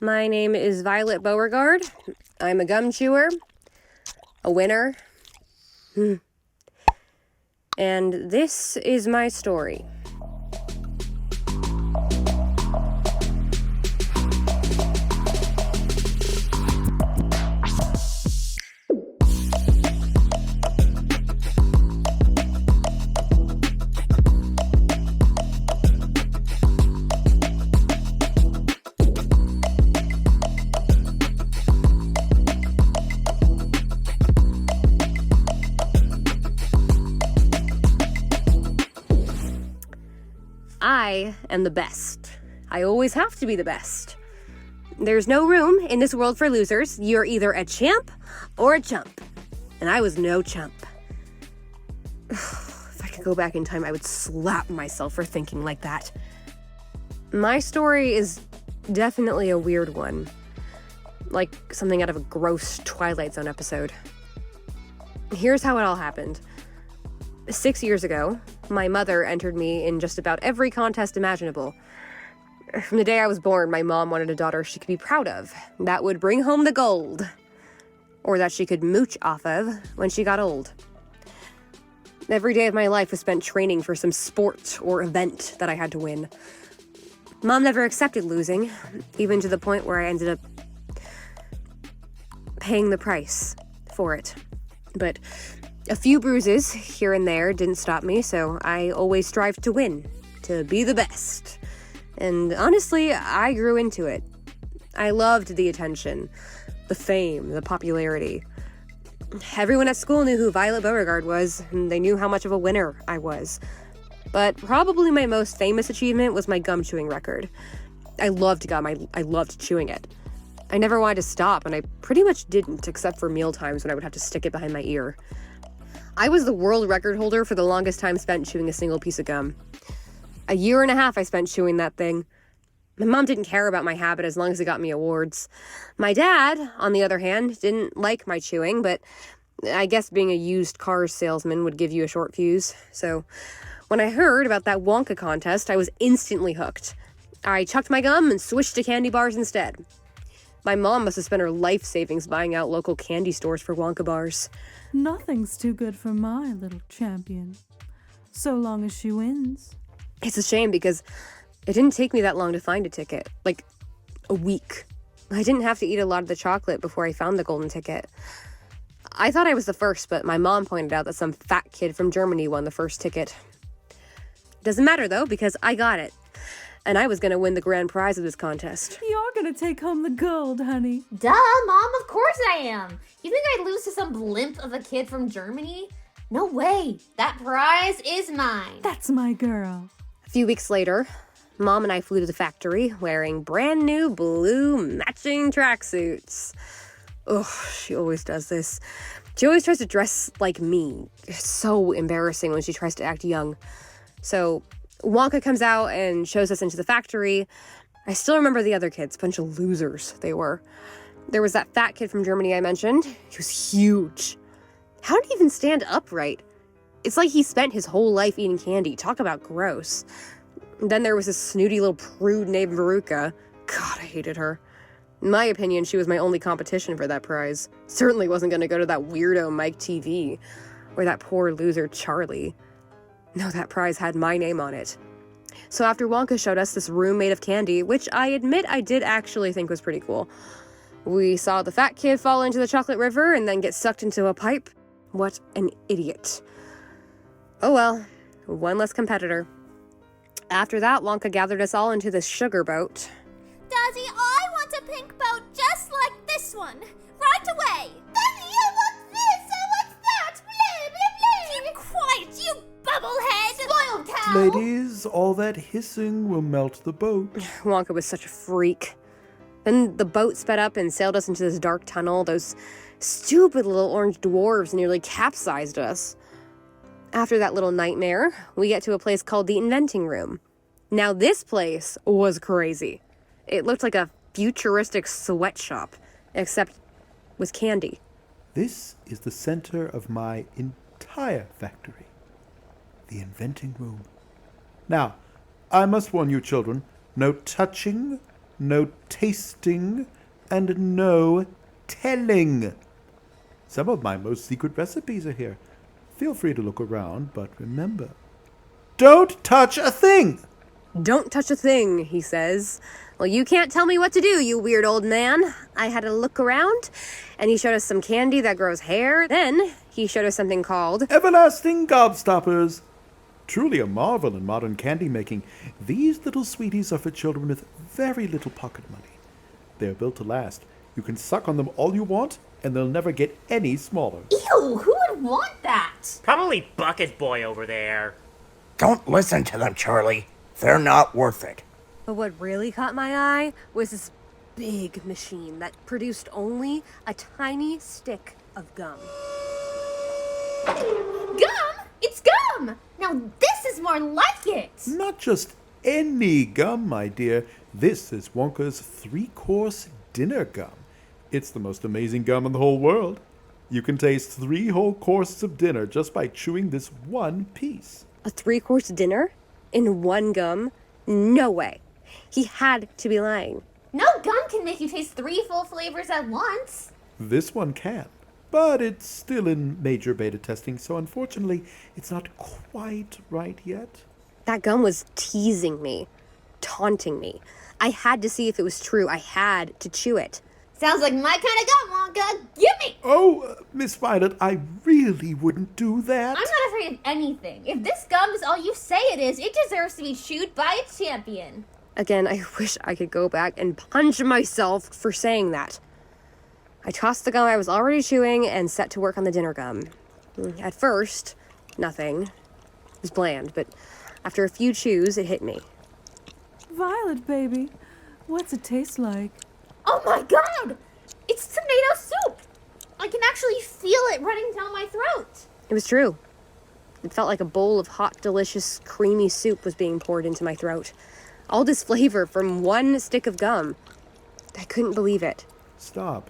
My name is Violet Beauregarde. I'm a gum chewer, a winner, and this is my story. I am the best. I always have to be the best. There's no room in this world for losers. You're either a champ or a chump. And I was no chump. If I could go back in time, I would slap myself for thinking like that. My story is definitely a weird one. Like something out of a gross Twilight Zone episode. Here's how it all happened. 6 years ago, my mother entered me in just about every contest imaginable. From the day I was born, my mom wanted a daughter she could be proud of, that would bring home the gold, or that she could mooch off of when she got old. Every day of my life was spent training for some sport or event that I had to win. Mom never accepted losing, even to the point where I ended up paying the price for it. But a few bruises here and there didn't stop me, so I always strived to win, to be the best. And honestly, I grew into it. I loved the attention, the fame, the popularity. Everyone at school knew who Violet Beauregarde was, and they knew how much of a winner I was. But probably my most famous achievement was my gum chewing record. I loved gum, I loved chewing it. I never wanted to stop, and I pretty much didn't, except for meal times when I would have to stick it behind my ear. I was the world record holder for the longest time spent chewing a single piece of gum. 1.5 years I spent chewing that thing. My mom didn't care about my habit as long as it got me awards. My dad, on the other hand, didn't like my chewing, but I guess being a used car salesman would give you a short fuse. So when I heard about that Wonka contest, I was instantly hooked. I chucked my gum and switched to candy bars instead. My mom must have spent her life savings buying out local candy stores for Wonka bars. Nothing's too good for my little champion, so long as she wins. It's a shame because it didn't take me that long to find a ticket, like a week. I didn't have to eat a lot of the chocolate before I found the golden ticket. I thought I was the first, but my mom pointed out that some fat kid from Germany won the first ticket. Doesn't matter though, because I got it. And I was going to win the grand prize of this contest. You're going to take home the gold, honey. Duh, Mom, of course I am. You think I'd lose to some blimp of a kid from Germany? No way. That prize is mine. That's my girl. A few weeks later, Mom and I flew to the factory wearing brand new blue matching tracksuits. Ugh, she always does this. She always tries to dress like me. It's so embarrassing when she tries to act young. So Wonka comes out and shows us into the factory. I still remember the other kids, bunch of losers they were. There was that fat kid from Germany I mentioned. He was huge. How did he even stand upright? It's like he spent his whole life eating candy. Talk about gross. Then there was this snooty little prude named Veruca. God, I hated her. In my opinion, she was my only competition for that prize. Certainly wasn't going to go to that weirdo Mike Teavee or that poor loser Charlie. No, that prize had my name on it. So after Wonka showed us this room made of candy, which I admit I did actually think was pretty cool, we saw the fat kid fall into the chocolate river and then get sucked into a pipe. What an idiot. Oh well, one less competitor. After that, Wonka gathered us all into this sugar boat. Daddy, I want a pink boat just like this one. Right away. Daddy, I want this. I want that. Blah, blah, blah. Keep quiet, you bubblehead. Spoiled cow. Ladies, all that hissing will melt the boat. Wonka was such a freak. Then the boat sped up and sailed us into this dark tunnel. Those stupid little orange dwarves nearly capsized us. After that little nightmare, we get to a place called the Inventing Room. Now this place was crazy. It looked like a futuristic sweatshop, except with candy. This is the center of my entire factory. The Inventing Room. Now, I must warn you children, no touching, no tasting, and no telling. Some of my most secret recipes are here. Feel free to look around, but remember, don't touch a thing! Don't touch a thing, he says. Well, you can't tell me what to do, you weird old man. I had a look around, and he showed us some candy that grows hair. Then he showed us something called Everlasting Gobstoppers! Truly a marvel in modern candy making. These little sweeties are for children with very little pocket money. They are built to last. You can suck on them all you want, and they'll never get any smaller. Ew, who would want that? Probably Bucket Boy over there. Don't listen to them, Charlie. They're not worth it. But what really caught my eye was this big machine that produced only a tiny stick of gum. Gum? It's gum! Now this is more like it! Not just any gum, my dear. This is Wonka's 3-course dinner gum. It's the most amazing gum in the whole world. You can taste 3 whole courses of dinner just by chewing this one piece. A 3-course dinner? In one gum? No way. He had to be lying. No gum can make you taste 3 full flavors at once. This one can, but it's still in major beta testing, so unfortunately, it's not quite right yet. That gum was teasing me, taunting me. I had to see if it was true. I had to chew it. Sounds like my kind of gum, Wonka. Gimme! Oh, Miss Violet, I really wouldn't do that. I'm not afraid of anything. If this gum is all you say it is, it deserves to be chewed by its champion. Again, I wish I could go back and punch myself for saying that. I tossed the gum I was already chewing and set to work on the dinner gum. At first, nothing. It was bland, but after a few chews, it hit me. Violet, baby, what's it taste like? Oh my god! It's tomato soup! I can actually feel it running down my throat. It was true. It felt like a bowl of hot, delicious, creamy soup was being poured into my throat. All this flavor from one stick of gum. I couldn't believe it. Stop.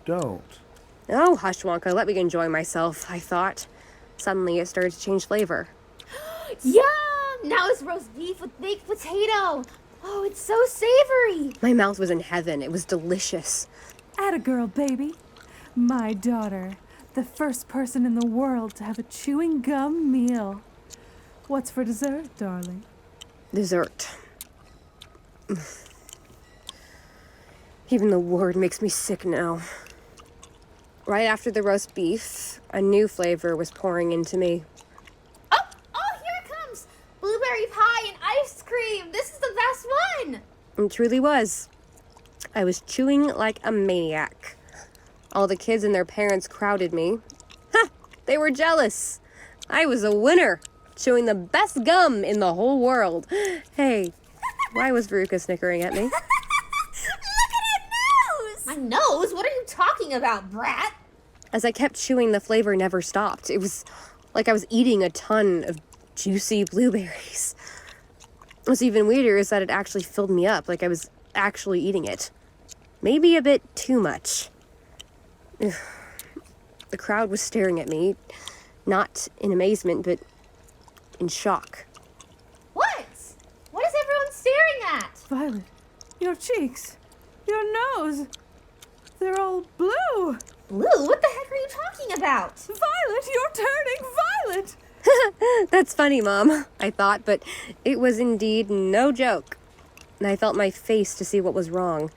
Don't. Oh, hush, Wonka, let me enjoy myself, I thought. Suddenly, it started to change flavor. Yum! Now it's roast beef with baked potato. Oh, it's so savory. My mouth was in heaven. It was delicious. Atta girl, baby. My daughter, the first person in the world to have a chewing gum meal. What's for dessert, darling? Dessert. Even the word makes me sick now. Right after the roast beef, a new flavor was pouring into me. Oh, here it comes. Blueberry pie and ice cream. This is the best one. It truly was. I was chewing like a maniac. All the kids and their parents crowded me. Ha! They were jealous. I was a winner, chewing the best gum in the whole world. Hey, why was Veruca snickering at me? Look at her nose! My nose? What are you talking about, brat? As I kept chewing, the flavor never stopped. It was like I was eating a ton of juicy blueberries. What's even weirder is that it actually filled me up, like I was actually eating it. Maybe a bit too much. Ugh. The crowd was staring at me, not in amazement, but in shock. What? What is everyone staring at? Violet, your cheeks, your nose, they're all blue. Blue? What the heck are you talking about? Violet, you're turning violet. That's funny, Mom, I thought, but it was indeed no joke. I felt my face to see what was wrong.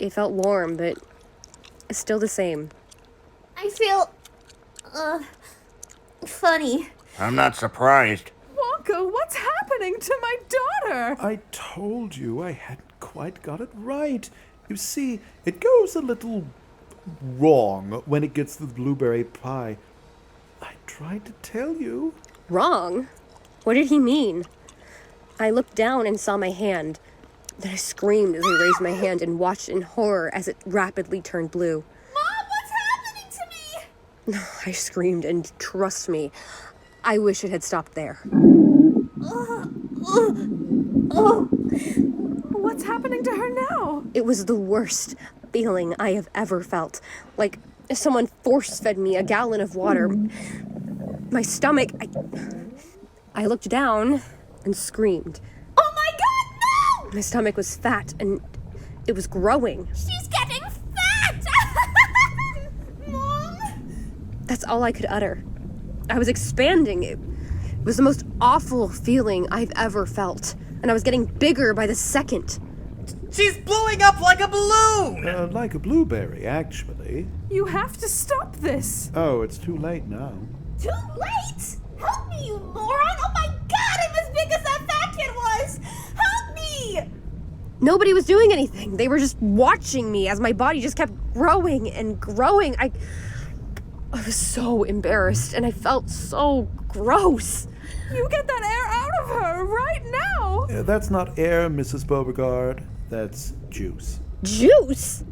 It felt warm, but still the same. I feel, funny. I'm not surprised. Wonka, what's happening to my daughter? I told you I hadn't quite got it right. You see, it goes a little wrong when it gets to the blueberry pie. I tried to tell you. Wrong? What did he mean? I looked down and saw my hand. Then I screamed as I raised my hand and watched in horror as it rapidly turned blue. Mom, what's happening to me? I screamed, and trust me, I wish it had stopped there. What's happening to her now? It was the worst feeling I have ever felt. Like someone force-fed me a gallon of water. My stomach, I looked down and screamed. Oh my god, My stomach was fat and it was growing. She's getting fat! Mom? That's all I could utter. I was expanding. It was the most awful feeling I've ever felt. And I was getting bigger by the second. She's blowing up like a balloon! Like a blueberry, actually. You have to stop this. Oh, it's too late now. Too late? Help me, you moron! Oh my god, I'm as big as that fat kid was! Help me! Nobody was doing anything. They were just watching me as my body just kept growing and growing. I was so embarrassed and I felt so gross. You get that air out of her right now. That's not air, Mrs. Beauregarde. That's juice. Juice?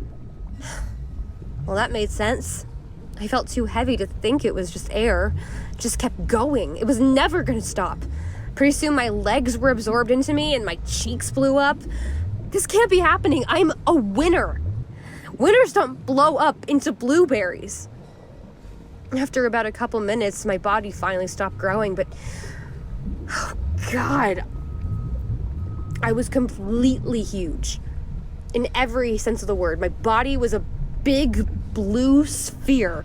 Well, that made sense. I felt too heavy to think it was just air. It just kept going. It was never gonna stop. Pretty soon my legs were absorbed into me and my cheeks blew up. This can't be happening. I'm a winner. Winners don't blow up into blueberries. After about a couple minutes, my body finally stopped growing, but oh God, I was completely huge. In every sense of the word, my body was a big blue sphere.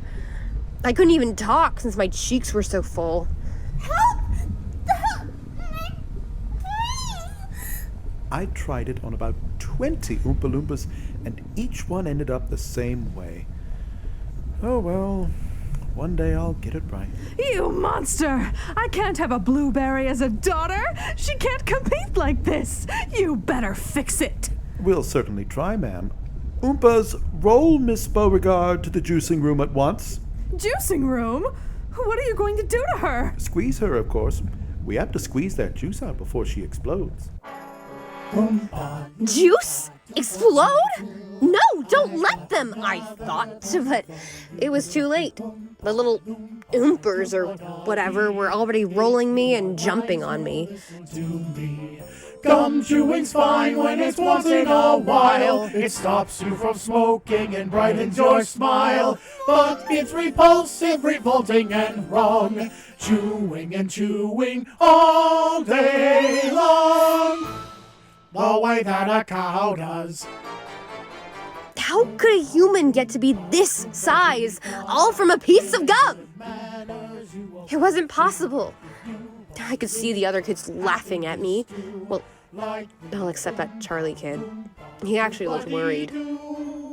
I couldn't even talk since my cheeks were so full. Help! Help me! Please! I tried it on about 20 Oompa Loompas, and each one ended up the same way. Oh well, one day I'll get it right. You monster! I can't have a blueberry as a daughter. She can't compete like this. You better fix it. We'll certainly try, ma'am. Oompas, roll Miss Beauregarde to the juicing room at once. Juicing room? What are you going to do to her? Squeeze her, of course. We have to squeeze that juice out before she explodes. Juice? Explode? No, don't let them, I thought, but it was too late. The little oompers or whatever were already rolling me and jumping on me. Gum chewing's fine when it's once in a while. It stops you from smoking and brightens your smile. But it's repulsive, revolting, and wrong. Chewing and chewing all day long. The way that a cow does. How could a human get to be this size, all from a piece of gum? It wasn't possible. I could see the other kids laughing at me. Well, all except that Charlie kid. He actually looked worried.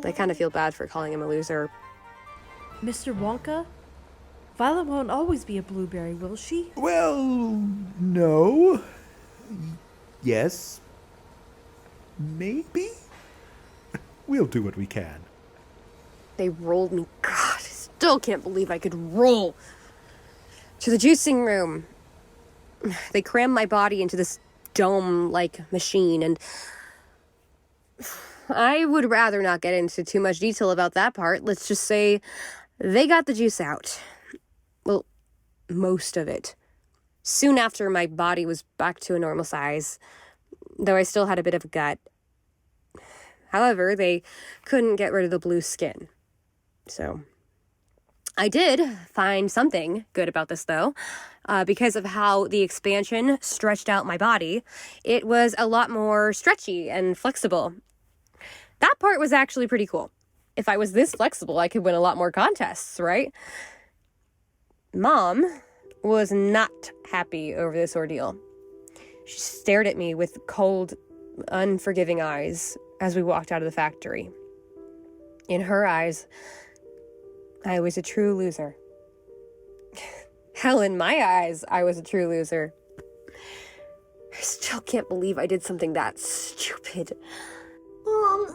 I kind of feel bad for calling him a loser. Mr. Wonka? Violet won't always be a blueberry, will she? Well, no. Yes. Maybe? We'll do what we can. They rolled me. God, I still can't believe I could roll. To the juicing room. They crammed my body into this dome-like machine, and I would rather not get into too much detail about that part. Let's just say they got the juice out. Well, most of it. Soon after, my body was back to a normal size, though I still had a bit of a gut. However, they couldn't get rid of the blue skin. So I did find something good about this, though. Because of how the expansion stretched out my body, it was a lot more stretchy and flexible. That part was actually pretty cool. If I was this flexible, I could win a lot more contests, right? Mom was not happy over this ordeal. She stared at me with cold, unforgiving eyes as we walked out of the factory. In her eyes, I was a true loser. Hell, in my eyes, I was a true loser. I still can't believe I did something that stupid. Mom,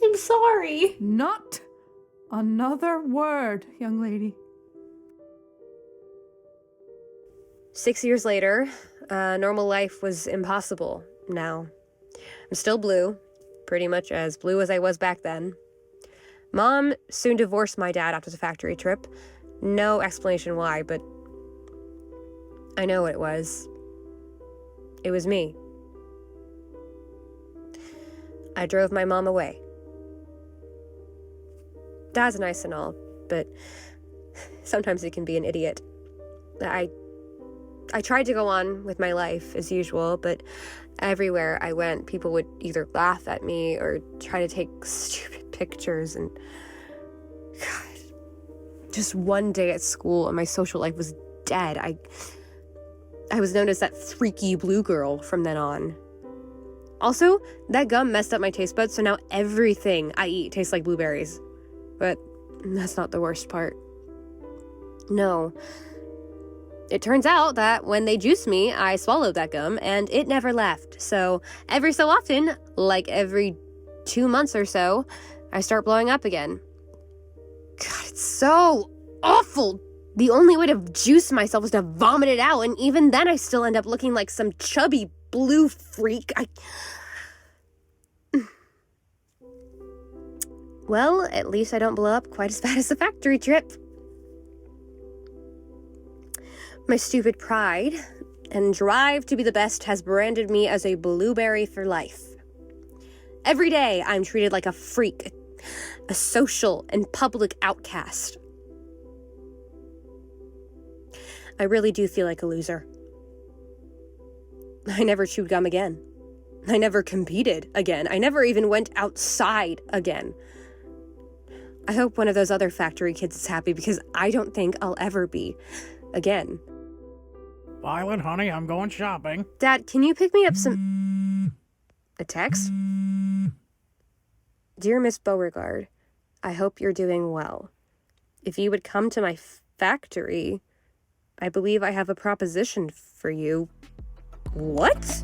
I'm sorry. Not another word, young lady. 6 years later, normal life was impossible now. I'm still blue, pretty much as blue as I was back then. Mom soon divorced my dad after the factory trip. No explanation why, but I know what it was. It was me. I drove my mom away. Dad's nice and all, but sometimes he can be an idiot. I I tried to go on with my life as usual, but everywhere I went, people would either laugh at me or try to take stupid pictures. And God, just one day at school and my social life was dead. I was known as that freaky blue girl from then on. Also, that gum messed up my taste buds, so now everything I eat tastes like blueberries. But that's not the worst part. No. It turns out that when they juiced me, I swallowed that gum, and it never left. So every so often, like every 2 months or so, I start blowing up again. God, it's so awful. The only way to juice myself is to vomit it out, and even then I still end up looking like some chubby blue freak. Well, at least I don't blow up quite as bad as the factory trip. My stupid pride and drive to be the best has branded me as a blueberry for life. Every day I'm treated like a freak, a social and public outcast. I really do feel like a loser. I never chewed gum again. I never competed again. I never even went outside again. I hope one of those other factory kids is happy because I don't think I'll ever be again. Violet, honey, I'm going shopping. Dad, can you pick me up some... A text? Dear Miss Beauregarde, I hope you're doing well. If you would come to my factory, I believe I have a proposition for you. What?